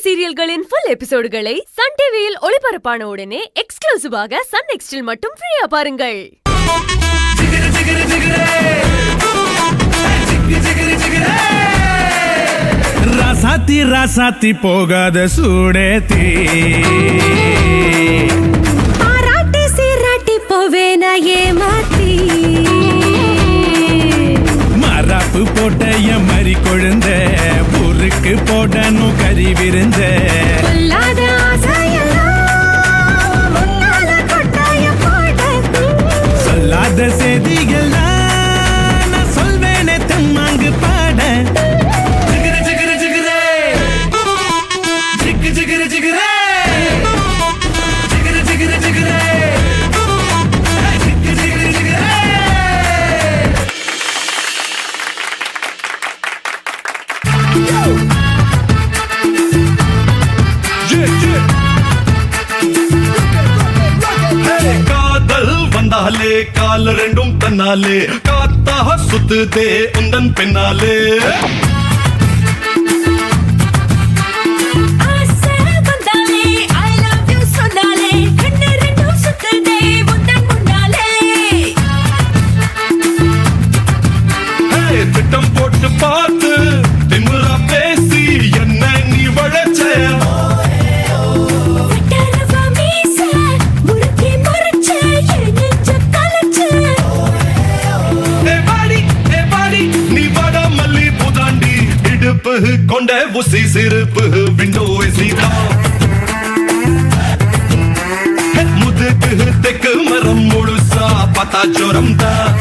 சீரியல்களின் full எபிசோடுகளை Sun டிவியில் ஒளிபரப்பான உடனே எக்ஸ்க்ளூசிவாக சன் நெக்ஸ்டில் மட்டும் ஃப்ரீயா பாருங்கள். ராசாத்தி ராசாத்தி போகாத சூடேத்தி பாராட்டி சீராட்டி போவேன ஏமாத்தி மராப்பு போட்ட என் மறி கொழுந்த பொருக்கு போடணும் கறி விருந்த சொல்லாத சொல்லாத செய்திகள் நான் சொல்வேனே தெம்மாங்கு பாட கால் ரெண்டும் தன்னாலே காத்தாக சுத்துதே உந்தன் பின்னாலே திட்டம் போட்டு பார்த்து திமுறா பேசி என்ன நீ வளைச்ச கொண்ட உசி சிறுப்பு விண்டோ சீதா முதுகு தெக்கு மரம் முழுசா பத்தா ஜோரம் தான்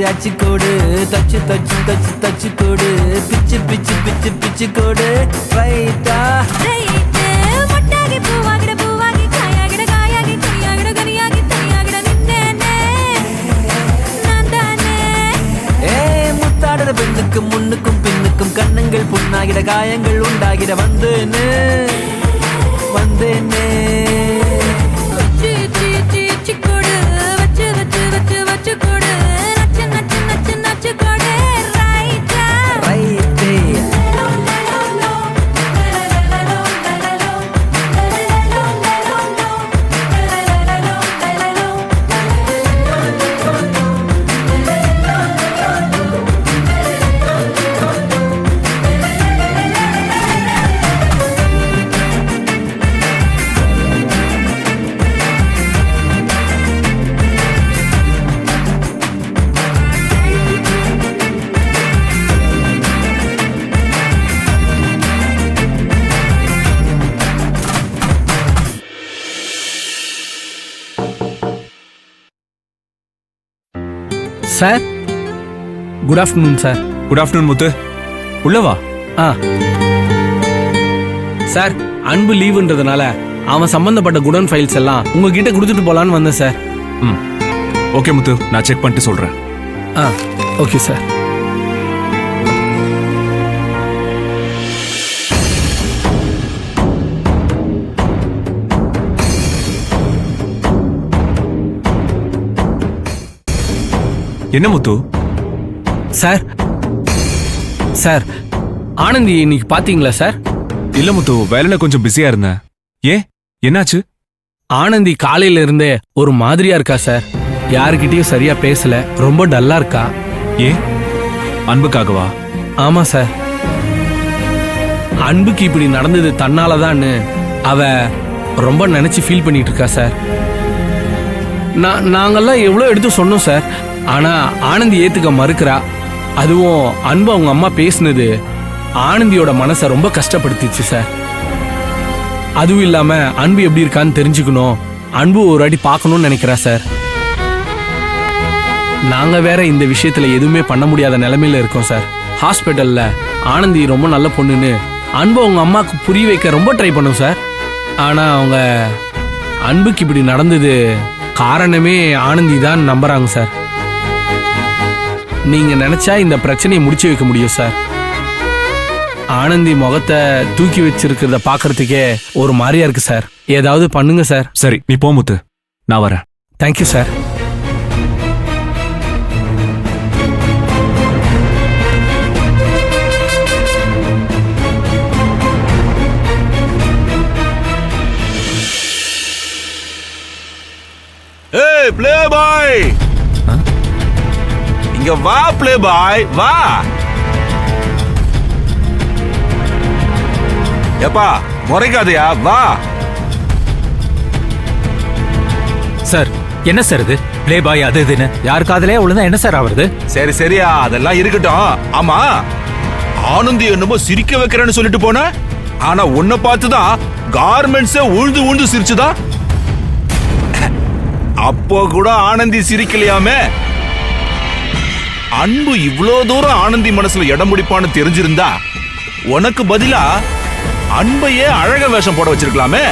அச்சு கோடு தச்சு தச்சு தச்சு தச்சு கோடு பிச்சு பிச்சு பிச்சு பிச்சு கோடு ரைட்டா மொட்டாகி பூவாகிட பூவாகி காயாகிட காயாகி கனியாகிட கனியாகி தனியாகிட நின்னேனே நான் தானே. முத்தாடுற பெண்ணுக்கும் முன்னுக்கும் பின்னுக்கும் கண்ணங்கள் புண்ணாகிட காயங்கள் உண்டாகிட வந்தேனே வந்தேனே கோடு வச்சு வச்சு வச்சு வச்சு கோடு sir good afternoon sir. Good afternoon Muthu, உள்ளவா? சார் அன்பு லீவுன்றதுனால அவன் சம்பந்தப்பட்ட குடோன் ஃபைல்ஸ் எல்லாம் உங்ககிட்ட கொடுத்துட்டு போலான்னு வந்தேன் சார். ஓகே முத்து, நான் செக் பண்ணிட்டு சொல்றேன். Okay sir. என்ன முத்து? சார் சார் ஆனந்தி இன்னைக்கு பாத்தீங்களா சார்? இல்ல முத்து, வேலையில கொஞ்சம் பிஸியா இருந்தேன். ஏன், என்னாச்சு? ஆனந்தி காலையில இருந்தே ஒரு மாதிரியா இருக்கா சார். யாருக்கிட்டையும் சரியா பேசல, ரொம்ப டல்லா இருக்கா. ஏன், அன்புக்காகவா? ஆமா சார், அன்புக்கு இப்படி நடந்தது தன்னாலதான்னு அவ ரொம்ப நினைச்சு ஃபீல் பண்ணிட்டு இருக்கா சார். நாங்கெல்லாம் எவ்வளவு எடுத்து சொன்னோம் சார், ஆனா ஆனந்தி ஏத்துக்க மறுக்கிறா. அதுவும் அன்பு அவங்க அம்மா பேசுனது ஆனந்தியோட மனசை ரொம்ப கஷ்டப்படுத்திச்சு சார். அதுவும் இல்லாம அன்பு எப்படி இருக்கான்னு தெரிஞ்சுக்கணும், அன்பு ஒரு அடி பார்க்கணும்னு நினைக்கிறா சார். நாங்க வேற இந்த விஷயத்துல எதுவுமே பண்ண முடியாத நிலைமையில இருக்கோம் சார். ஹாஸ்பிட்டல்ல ஆனந்தி ரொம்ப நல்ல பொண்ணுன்னு அன்பு அவங்க அம்மாவுக்கு புரிய வைக்க ரொம்ப ட்ரை பண்ணோம் சார். ஆனா அவங்க அன்புக்கு இப்படி நடந்தது காரணமே ஆனந்தி தான் நம்புறாங்க சார். நீங்க நினைச்சா இந்த பிரச்சனையை முடிச்சு வைக்க முடியும் சார். ஆனந்தி முகத்தை தூக்கி வச்சிருக்கிறத பாக்குறதுக்கே ஒரு மாதிரியா இருக்கு சார். ஏதாவது பண்ணுங்க சார். சரி நீ போ முத்து, நான் வரேன். Thank you sir. ஏய் ப்ளே பாய், இங்க வா ப்ளே பாய் வா. எப்பா முறைக்காதயா, வா. சார் என்ன சார் இது ப்ளே பாய் அது இதுன்னு யார் காதலே ஒழுங்கா என்ன சார் ஆவறது? சரி சரியா, அதெல்லாம் இருக்கட்டும். ஆமா, ஆனந்தி என்னமோ சிரிக்க வைக்கிறேன்னு சொல்லிட்டு போன, ஆனா உன்னை பார்த்துதான் கார்மெண்ட்ஸே உழுந்து உழுந்து சிரிச்சுதா. அப்போ கூட ஆனந்தி சிரிக்கலையாமே. அன்பு இவ்வளோ தூரம் ஆனந்தி மனசுல இடம் பிடிப்பான்னு தெரிஞ்சிருந்தா உனக்கு பதிலா அன்பையே அழக வேஷம் போட வச்சிருக்கலாமே.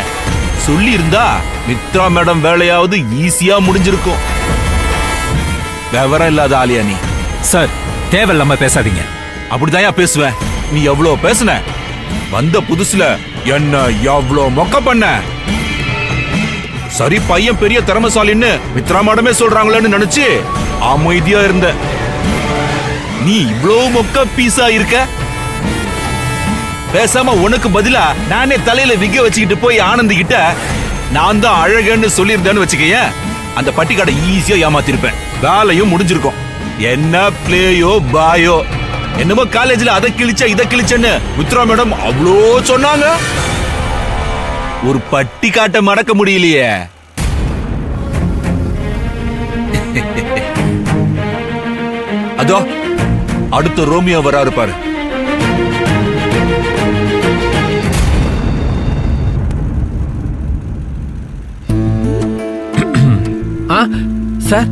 சொல்லி இருந்தா மித்ரா மேடம் வேலையாவது ஈஸியா முடிஞ்சிருக்கும். விவரம் இல்லாத ஆலியா நீ. சார் தேவையில்லாம பேசாதீங்க. அப்படிதான் பேசுவேன். நீ எவ்வளவு பேசுன, வந்த புதுசுல என்ன எவ்வளவு மொக்க பண்ண. சரி பையன் பெரிய திறமசாலின்னு மித்ரா மேடமே சொல்றாங்களேன்னு நினைச்சு அமைதியா இருந்த. நீ இவ்வளவு மொக்க பீஸா இருக்க. பேசாம உனக்கு பதிலா நானே தலையில விக்க வச்சுக்கிட்டு போய் ஆனந்தி கிட்ட நான் தான் அழகன்னு சொல்லியிருந்தேன்னு வச்சுக்கேன், அந்த பட்டிக்காடை ஈஸியா ஏமாத்திருப்பேன். வேலையும் முடிஞ்சிருக்கும். என்ன பிளேயோ பாயோ, என்னமோ காலேஜ்ல அதை கிழிச்ச இதை கிழிச்சன்னு மித்ரா மேடம் அவ்வளோ சொன்னாங்க. ஒரு பட்டி காட்ட மறக்க முடியலையே. அதோ அடுத்த ரோமியோ வராரு பாரு. சார்.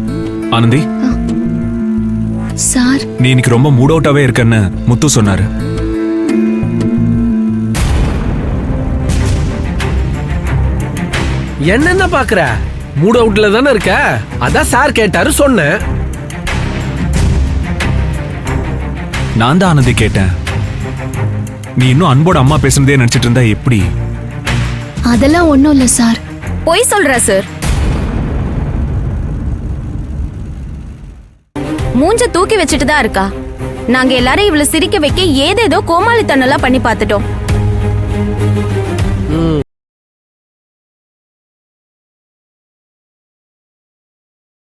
ஆனந்தி சார், நீ இன்னைக்கு ரொம்ப மூட் அவுட்டாவே இருக்கன்னு முத்து சொன்னாரு. என்னென்ன பாக்குற? மூட் அவுட்ல தானே இருக்க. அதான் சார் கேட்டாரு சொன்னேன். நான் தான் ஆனந்தி கேட்டேன். நீ இன்னும் அன்போட அம்மா பேசுனதே நினைச்சிட்டு இருந்தா எப்படி? அதெல்லாம் ஒண்ணும் இல்ல சார். பொய் சொல்ற சார். மூஞ்ச தூக்கி வச்சுட்டு தான் இருக்கா. நாங்க எல்லாரும் இவளை சிரிக்க வைக்க ஏதேதோ கோமாளித்தனெல்லாம் பண்ணி பார்த்துட்டோம்.